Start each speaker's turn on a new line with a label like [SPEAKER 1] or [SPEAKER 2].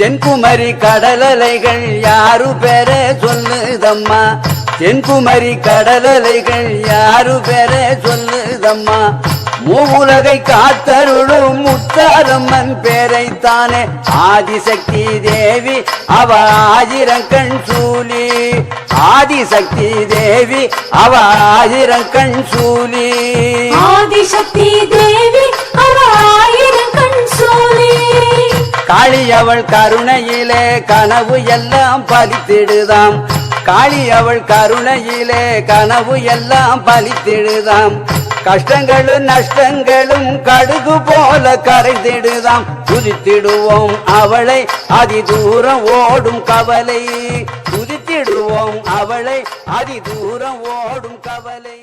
[SPEAKER 1] தென்குமரி கடலலைகள் யாரு பெற சொல்லுதம்மா தென்குமரி கடலலைகள் யாரு பெற சொல்லுதம்மா மூவுலகை காத்தருளும் முத்தாரம்மன் பேரைத்தானே ஆதிசக்தி தேவி அவ ஆயிரங்கண் சூலி ஆதிசக்தி தேவி அவ ஆயிரங்கண் சூலி
[SPEAKER 2] ஆதிசக்தி தேவி அவ ஆயிரங்கண் சூலி
[SPEAKER 1] காளி அவள் கருணையிலே கனவு எல்லாம் பலித்திடுதாம் காளி அவள் கருணையிலே கனவு எல்லாம் பலித்திடுதாம் கஷ்டங்களும் நஷ்டங்களும் கடுகு போல கரைந்திடுதாம் துதித்திடுவோம் அவளை அதி தூரம் ஓடும் கவலை துதித்திடுவோம் அவளை அதி தூரம் ஓடும் கவலை